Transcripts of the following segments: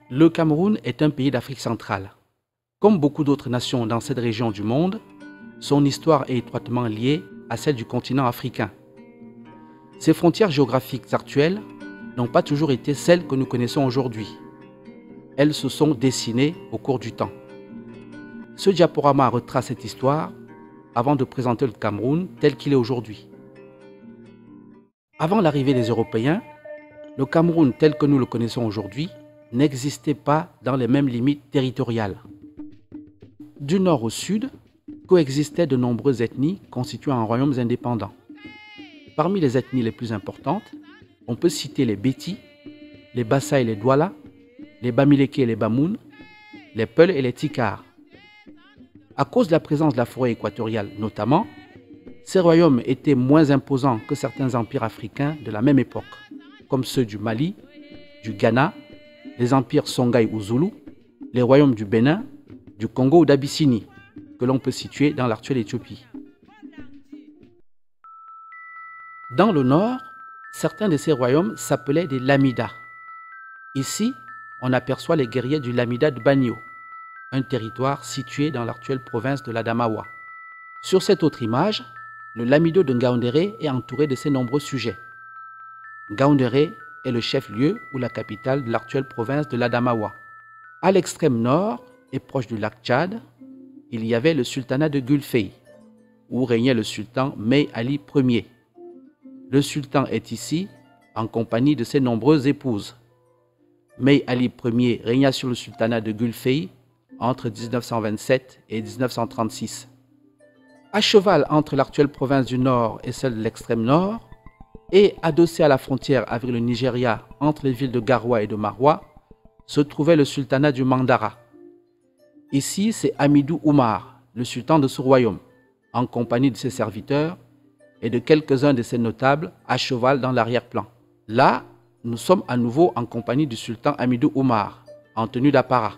Le Cameroun est un pays d'Afrique centrale. Comme beaucoup d'autres nations dans cette région du monde, son histoire est étroitement liée à celle du continent africain. Ses frontières géographiques actuelles n'ont pas toujours été celles que nous connaissons aujourd'hui. Elles se sont dessinées au cours du temps. Ce diaporama retrace cette histoire avant de présenter le Cameroun tel qu'il est aujourd'hui. Avant l'arrivée des Européens, le Cameroun tel que nous le connaissons aujourd'hui n'existait pas dans les mêmes limites territoriales. Du nord au sud, coexistaient de nombreuses ethnies constituant un royaume indépendant. Parmi les ethnies les plus importantes, on peut citer les Béti, les Bassa et les Douala, les Bamileke et les Bamoun, les Peul et les Tikar. À cause de la présence de la forêt équatoriale notamment, ces royaumes étaient moins imposants que certains empires africains de la même époque, comme ceux du Mali, du Ghana, les empires Songhai ou Zoulou, les royaumes du Bénin, du Congo ou d'Abyssinie, que l'on peut situer dans l'actuelle Éthiopie. Dans le nord, certains de ces royaumes s'appelaient des Lamidas. Ici, on aperçoit les guerriers du Lamida de Banio, un territoire situé dans l'actuelle province de l'Adamawa. Sur cette autre image, le Lamido de Ngaoundéré est entouré de ses nombreux sujets. Ngaoundéré est le chef-lieu ou la capitale de l'actuelle province de l'Adamawa. À l'extrême nord et proche du lac Tchad, il y avait le sultanat de Gulfei, où régnait le sultan Mey Ali Ier. Le sultan est ici en compagnie de ses nombreuses épouses. Mey Ali Ier régna sur le sultanat de Gulfei entre 1927 et 1936. À cheval entre l'actuelle province du Nord et celle de l'extrême nord, et adossé à la frontière avec le Nigeria entre les villes de Garoua et de Maroua, se trouvait le sultanat du Mandara. Ici, c'est Hamidou Oumar, le sultan de ce royaume, en compagnie de ses serviteurs et de quelques-uns de ses notables à cheval dans l'arrière-plan. Là, nous sommes à nouveau en compagnie du sultan Hamidou Oumar, en tenue d'apparat.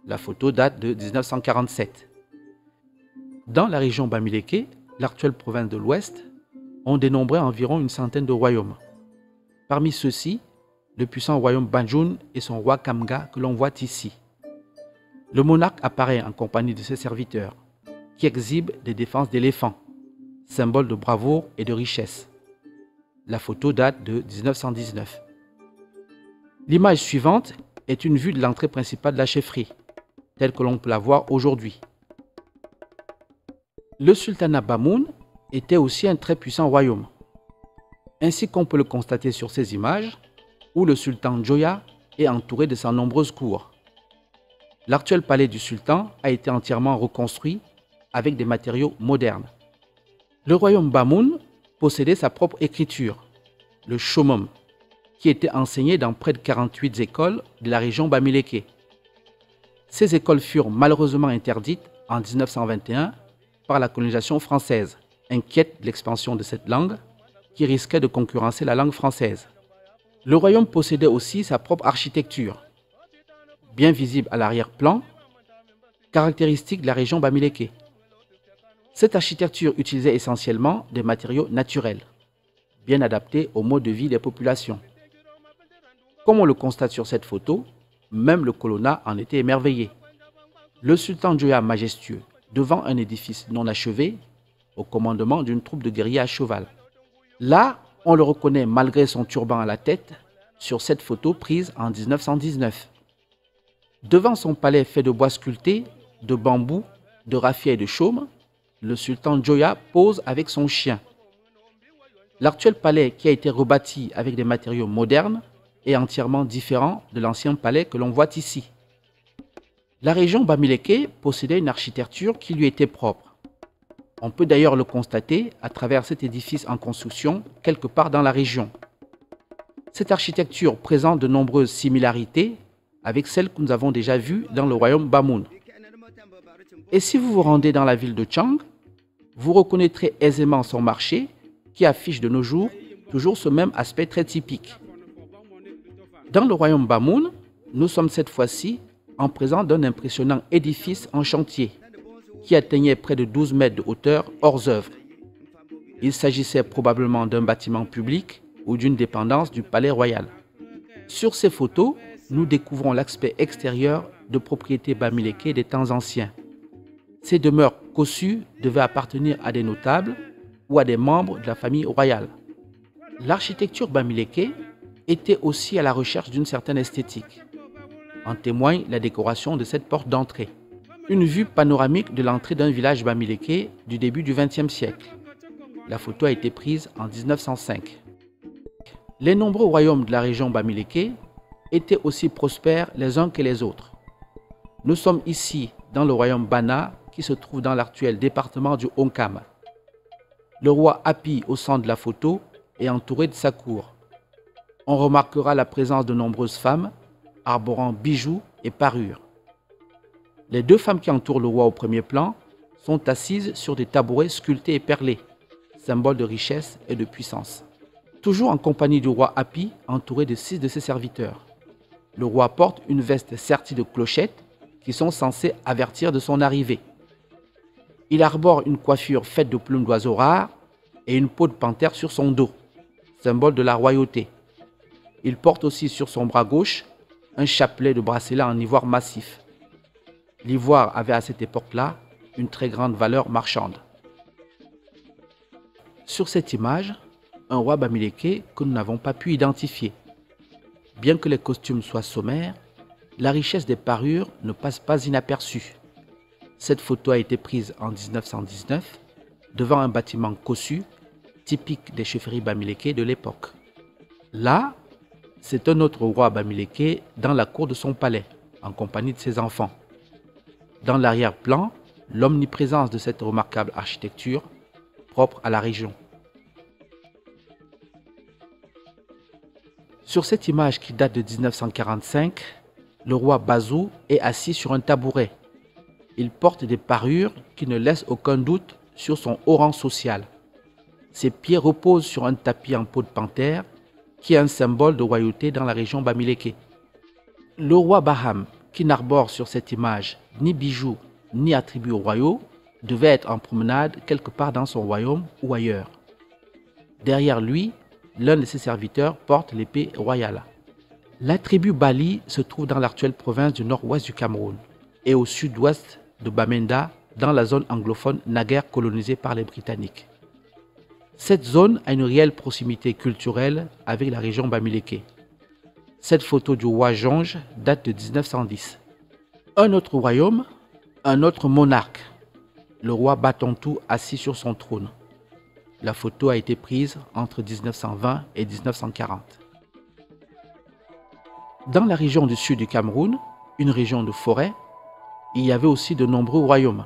La photo date de 1947. Dans la région Bamileke, l'actuelle province de l'Ouest, on dénombrait environ une centaine de royaumes. Parmi ceux-ci, le puissant royaume Banjoun et son roi Kamga que l'on voit ici. Le monarque apparaît en compagnie de ses serviteurs, qui exhibent des défenses d'éléphants, symbole de bravoure et de richesse. La photo date de 1919. L'image suivante est une vue de l'entrée principale de la chefferie, telle que l'on peut la voir aujourd'hui. Le sultanat Bamoun était aussi un très puissant royaume, ainsi qu'on peut le constater sur ces images, où le sultan Djoya est entouré de sa nombreuse cour. L'actuel palais du sultan a été entièrement reconstruit avec des matériaux modernes. Le royaume Bamoun possédait sa propre écriture, le Shomom, qui était enseigné dans près de 48 écoles de la région Bamileke. Ces écoles furent malheureusement interdites en 1921 par la colonisation française, inquiète de l'expansion de cette langue qui risquait de concurrencer la langue française. Le royaume possédait aussi sa propre architecture, bien visible à l'arrière-plan, caractéristique de la région Bamileke. Cette architecture utilisait essentiellement des matériaux naturels, bien adaptés au mode de vie des populations. Comme on le constate sur cette photo, même le colonna en était émerveillé. Le sultan Djoya majestueux, devant un édifice non achevé, au commandement d'une troupe de guerriers à cheval. Là, on le reconnaît malgré son turban à la tête, sur cette photo prise en 1919. Devant son palais fait de bois sculpté, de bambou, de raffia et de chaume, le sultan Djoya pose avec son chien. L'actuel palais, qui a été rebâti avec des matériaux modernes, est entièrement différent de l'ancien palais que l'on voit ici. La région Bamileke possédait une architecture qui lui était propre. On peut d'ailleurs le constater à travers cet édifice en construction quelque part dans la région. Cette architecture présente de nombreuses similarités avec celle que nous avons déjà vue dans le royaume Bamoun. Et si vous vous rendez dans la ville de Tchang, vous reconnaîtrez aisément son marché qui affiche de nos jours toujours ce même aspect très typique. Dans le royaume Bamoun, nous sommes cette fois-ci en présence d'un impressionnant édifice en chantier qui atteignait près de 12 mètres de hauteur hors œuvre. Il s'agissait probablement d'un bâtiment public ou d'une dépendance du palais royal. Sur ces photos, nous découvrons l'aspect extérieur de propriétés bamilékées des temps anciens. Ces demeures cossues devaient appartenir à des notables ou à des membres de la famille royale. L'architecture bamiléké était aussi à la recherche d'une certaine esthétique. En témoigne la décoration de cette porte d'entrée. Une vue panoramique de l'entrée d'un village bamiléké du début du XXe siècle. La photo a été prise en 1905. Les nombreux royaumes de la région bamiléké étaient aussi prospères les uns que les autres. Nous sommes ici dans le royaume Bana qui se trouve dans l'actuel département du Onkam. Le roi Api, au centre de la photo, est entouré de sa cour. On remarquera la présence de nombreuses femmes arborant bijoux et parures. Les deux femmes qui entourent le roi au premier plan sont assises sur des tabourets sculptés et perlés, symbole de richesse et de puissance. Toujours en compagnie du roi Api, entouré de 6 de ses serviteurs. Le roi porte une veste sertie de clochettes qui sont censées avertir de son arrivée. Il arbore une coiffure faite de plumes d'oiseaux rares et une peau de panthère sur son dos, symbole de la royauté. Il porte aussi sur son bras gauche un chapelet de bracelet en ivoire massif. L'ivoire avait à cette époque-là une très grande valeur marchande. Sur cette image, un roi bamiléké que nous n'avons pas pu identifier. Bien que les costumes soient sommaires, la richesse des parures ne passe pas inaperçue. Cette photo a été prise en 1919 devant un bâtiment cossu, typique des chefferies bamilékées de l'époque. Là, c'est un autre roi bamiléké dans la cour de son palais, en compagnie de ses enfants. Dans l'arrière-plan, l'omniprésence de cette remarquable architecture propre à la région. Sur cette image qui date de 1945, le roi Bazou est assis sur un tabouret. Il porte des parures qui ne laissent aucun doute sur son haut rang social. Ses pieds reposent sur un tapis en peau de panthère qui est un symbole de royauté dans la région bamiléké. Le roi Baham, qui n'arbore sur cette image ni bijoux ni attributs royaux, devait être en promenade quelque part dans son royaume ou ailleurs. Derrière lui, l'un de ses serviteurs porte l'épée royale. La tribu Bali se trouve dans l'actuelle province du nord-ouest du Cameroun et au sud-ouest de Bamenda, dans la zone anglophone naguère colonisée par les Britanniques. Cette zone a une réelle proximité culturelle avec la région bamiléké. Cette photo du roi Jonge date de 1910. Un autre royaume, un autre monarque, le roi Batontou assis sur son trône. La photo a été prise entre 1920 et 1940. Dans la région du sud du Cameroun, une région de forêt, il y avait aussi de nombreux royaumes.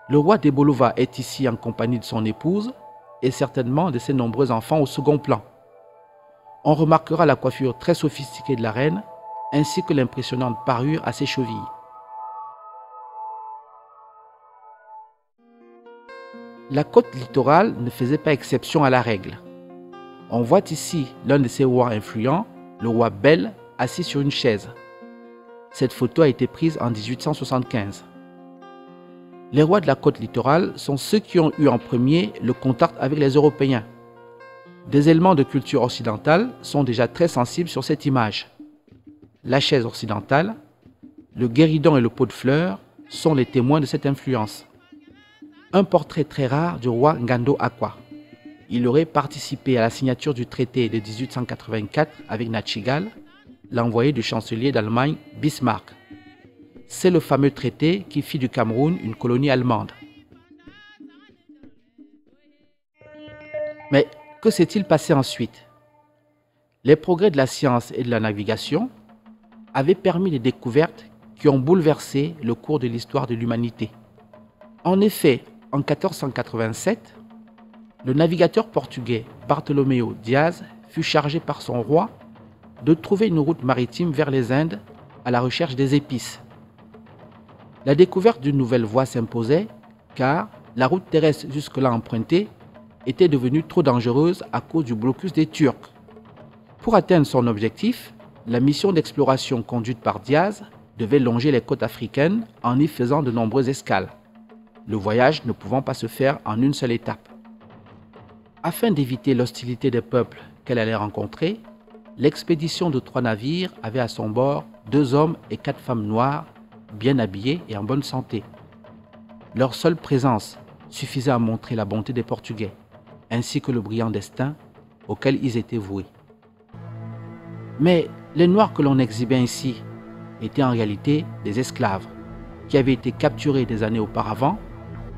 Le roi d'Ebolova est ici en compagnie de son épouse et certainement de ses nombreux enfants au second plan. On remarquera la coiffure très sophistiquée de la reine ainsi que l'impressionnante parure à ses chevilles. La côte littorale ne faisait pas exception à la règle. On voit ici l'un de ses rois influents, le roi Bel, assis sur une chaise. Cette photo a été prise en 1875. Les rois de la côte littorale sont ceux qui ont eu en premier le contact avec les Européens. Des éléments de culture occidentale sont déjà très sensibles sur cette image. La chaise occidentale, le guéridon et le pot de fleurs sont les témoins de cette influence. Un portrait très rare du roi Ngando Akwa. Il aurait participé à la signature du traité de 1884 avec Nachtigal, l'envoyé du chancelier d'Allemagne Bismarck. C'est le fameux traité qui fit du Cameroun une colonie allemande. Mais que s'est-il passé ensuite? Les progrès de la science et de la navigation avaient permis des découvertes qui ont bouleversé le cours de l'histoire de l'humanité. En effet, en 1487, le navigateur portugais Bartolomeu Diaz fut chargé par son roi de trouver une route maritime vers les Indes à la recherche des épices. La découverte d'une nouvelle voie s'imposait car la route terrestre jusque-là empruntée était devenue trop dangereuse à cause du blocus des Turcs. Pour atteindre son objectif, la mission d'exploration conduite par Diaz devait longer les côtes africaines en y faisant de nombreuses escales, le voyage ne pouvant pas se faire en une seule étape. Afin d'éviter l'hostilité des peuples qu'elle allait rencontrer, l'expédition de 3 navires avait à son bord 2 hommes et 4 femmes noires, bien habillés et en bonne santé. Leur seule présence suffisait à montrer la bonté des Portugais, ainsi que le brillant destin auquel ils étaient voués. Mais les Noirs que l'on exhibait ici étaient en réalité des esclaves qui avaient été capturés des années auparavant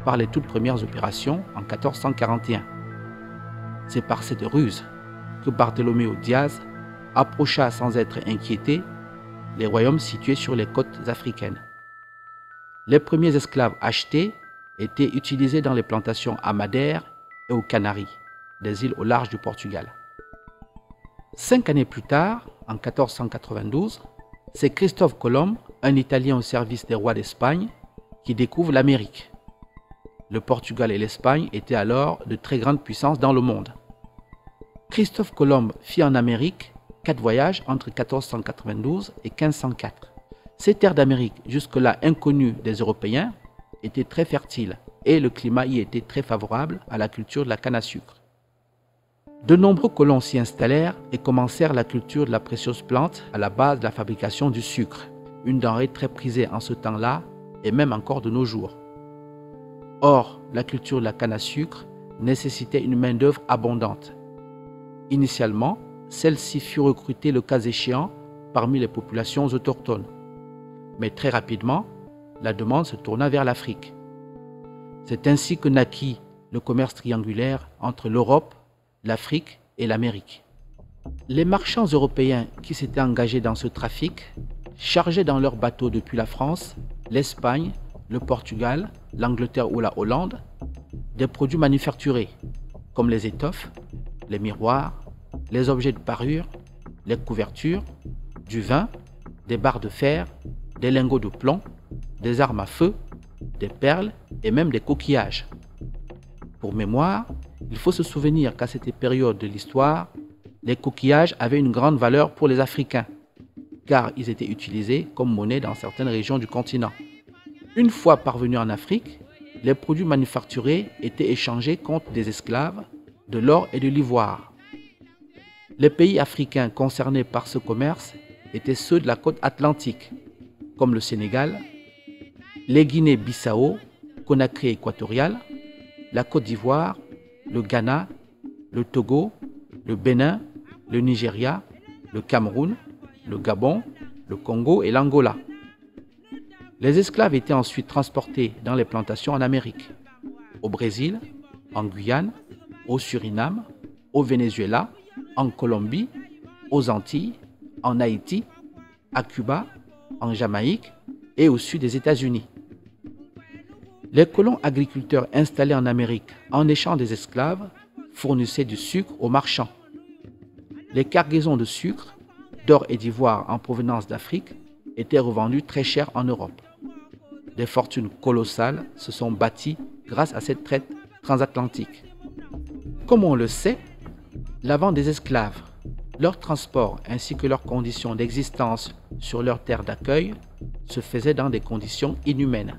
par les toutes premières opérations en 1441. C'est par cette ruse que Bartholoméo Diaz approcha sans être inquiété les royaumes situés sur les côtes africaines. Les premiers esclaves achetés étaient utilisés dans les plantations à Madère et aux Canaries, des îles au large du Portugal. 5 années plus tard, en 1492, c'est Christophe Colomb, un Italien au service des rois d'Espagne, qui découvre l'Amérique. Le Portugal et l'Espagne étaient alors de très grandes puissances dans le monde. Christophe Colomb fit en Amérique 4 voyages entre 1492 et 1504. Ces terres d'Amérique, jusque-là inconnues des Européens, étaient très fertiles et le climat y était très favorable à la culture de la canne à sucre. De nombreux colons s'y installèrent et commencèrent la culture de la précieuse plante à la base de la fabrication du sucre, une denrée très prisée en ce temps-là et même encore de nos jours. Or, la culture de la canne à sucre nécessitait une main-d'œuvre abondante. Initialement, celle-ci fut recrutée le cas échéant parmi les populations autochtones. Mais très rapidement, la demande se tourna vers l'Afrique. C'est ainsi que naquit le commerce triangulaire entre l'Europe, l'Afrique et l'Amérique. Les marchands européens qui s'étaient engagés dans ce trafic chargeaient dans leurs bateaux depuis la France, l'Espagne, le Portugal, l'Angleterre ou la Hollande des produits manufacturés comme les étoffes, les miroirs, les objets de parure, les couvertures, du vin, des barres de fer, des lingots de plomb, des armes à feu, des perles et même des coquillages. Pour mémoire, il faut se souvenir qu'à cette période de l'histoire, les coquillages avaient une grande valeur pour les Africains, car ils étaient utilisés comme monnaie dans certaines régions du continent. Une fois parvenus en Afrique, les produits manufacturés étaient échangés contre des esclaves, de l'or et de l'ivoire. Les pays africains concernés par ce commerce étaient ceux de la côte atlantique, comme le Sénégal, les Guinée-Bissau, Conakry équatorial, la Côte d'Ivoire, le Ghana, le Togo, le Bénin, le Nigeria, le Cameroun, le Gabon, le Congo et l'Angola. Les esclaves étaient ensuite transportés dans les plantations en Amérique, au Brésil, en Guyane, au Suriname, au Venezuela, en Colombie, aux Antilles, en Haïti, à Cuba, en Jamaïque et au sud des États-Unis. Les colons agriculteurs installés en Amérique en échange des esclaves fournissaient du sucre aux marchands. Les cargaisons de sucre, d'or et d'ivoire en provenance d'Afrique étaient revendues très cher en Europe. Des fortunes colossales se sont bâties grâce à cette traite transatlantique. Comme on le sait, la vente des esclaves, leur transport ainsi que leurs conditions d'existence sur leur terre d'accueil se faisaient dans des conditions inhumaines.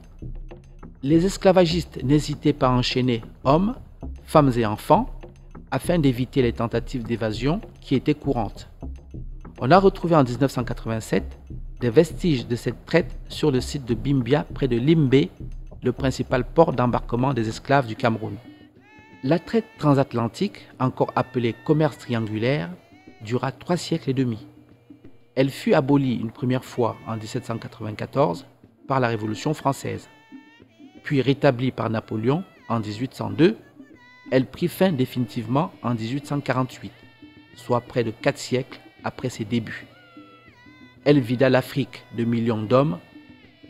Les esclavagistes n'hésitaient pas à enchaîner hommes, femmes et enfants afin d'éviter les tentatives d'évasion qui étaient courantes. On a retrouvé en 1987 des vestiges de cette traite sur le site de Bimbia près de Limbe, le principal port d'embarquement des esclaves du Cameroun. La traite transatlantique, encore appelée commerce triangulaire, dura 3 siècles et demi. Elle fut abolie une première fois en 1794 par la Révolution française. Puis rétablie par Napoléon en 1802, elle prit fin définitivement en 1848, soit près de 4 siècles après ses débuts. Elle vida l'Afrique de millions d'hommes,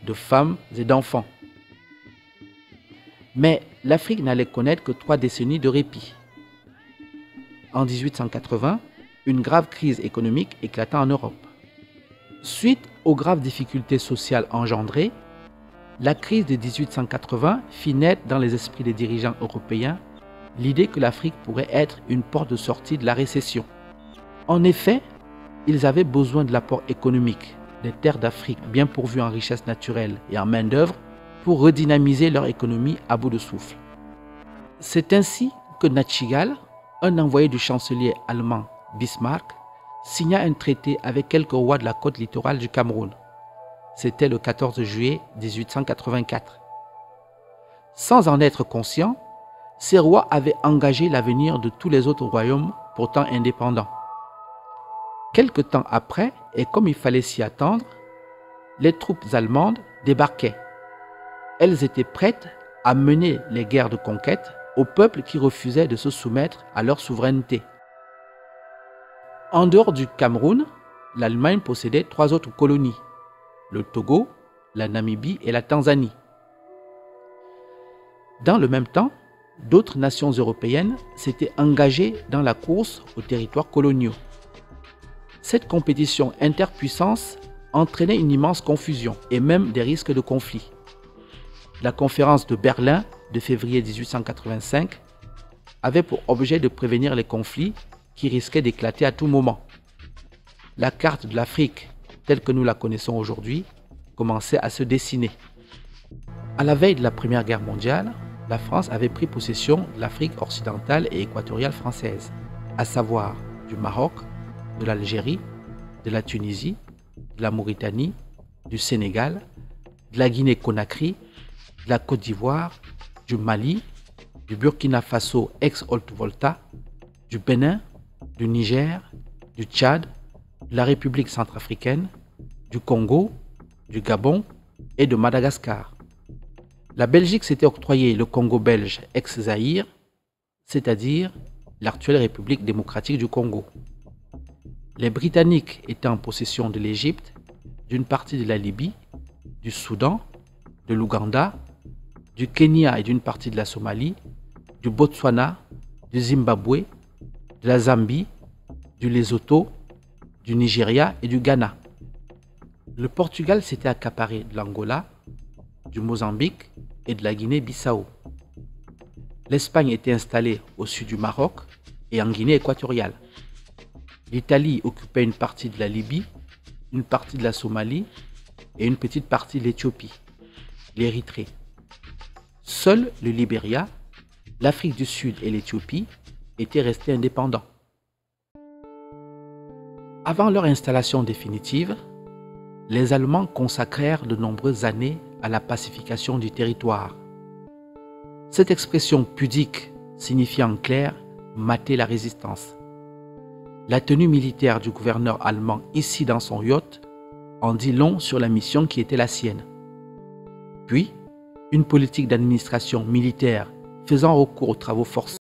de femmes et d'enfants. Mais l'Afrique n'allait connaître que 3 décennies de répit. En 1880, une grave crise économique éclata en Europe. Suite aux graves difficultés sociales engendrées, la crise de 1880 fit naître dans les esprits des dirigeants européens l'idée que l'Afrique pourrait être une porte de sortie de la récession. En effet, ils avaient besoin de l'apport économique des terres d'Afrique bien pourvues en richesses naturelles et en main-d'œuvre pour redynamiser leur économie à bout de souffle. C'est ainsi que Nachtigal, un envoyé du chancelier allemand Bismarck, signa un traité avec quelques rois de la côte littorale du Cameroun. C'était le 14 juillet 1884. Sans en être conscient, ces rois avaient engagé l'avenir de tous les autres royaumes pourtant indépendants. Quelque temps après, et comme il fallait s'y attendre, les troupes allemandes débarquaient. Elles étaient prêtes à mener les guerres de conquête aux peuples qui refusaient de se soumettre à leur souveraineté. En dehors du Cameroun, l'Allemagne possédait 3 autres colonies, le Togo, la Namibie et la Tanzanie. Dans le même temps, d'autres nations européennes s'étaient engagées dans la course aux territoires coloniaux. Cette compétition interpuissance entraînait une immense confusion et même des risques de conflit. La conférence de Berlin de février 1885 avait pour objet de prévenir les conflits qui risquaient d'éclater à tout moment. La carte de l'Afrique, telle que nous la connaissons aujourd'hui, commençait à se dessiner. À la veille de la Première Guerre mondiale, la France avait pris possession de l'Afrique occidentale et équatoriale française, à savoir du Maroc, de l'Algérie, de la Tunisie, de la Mauritanie, du Sénégal, de la Guinée-Conakry, de la Côte d'Ivoire, du Mali, du Burkina Faso ex-Haute-Volta, du Bénin, du Niger, du Tchad, de la République centrafricaine, du Congo, du Gabon et de Madagascar. La Belgique s'était octroyé le Congo belge ex-Zaïre, c'est-à-dire l'actuelle République démocratique du Congo. Les Britanniques étaient en possession de l'Égypte, d'une partie de la Libye, du Soudan, de l'Ouganda, du Kenya et d'une partie de la Somalie, du Botswana, du Zimbabwe, de la Zambie, du Lesotho, du Nigeria et du Ghana. Le Portugal s'était accaparé de l'Angola, du Mozambique et de la Guinée-Bissau. L'Espagne était installée au sud du Maroc et en Guinée équatoriale. L'Italie occupait une partie de la Libye, une partie de la Somalie et une petite partie de l'Éthiopie, l'Érythrée. Seul le Libéria, l'Afrique du Sud et l'Éthiopie étaient restés indépendants. Avant leur installation définitive, les Allemands consacrèrent de nombreuses années à la pacification du territoire. Cette expression pudique signifie en clair mater la résistance. La tenue militaire du gouverneur allemand ici dans son yacht en dit long sur la mission qui était la sienne. Puis, une politique d'administration militaire faisant recours aux travaux forcés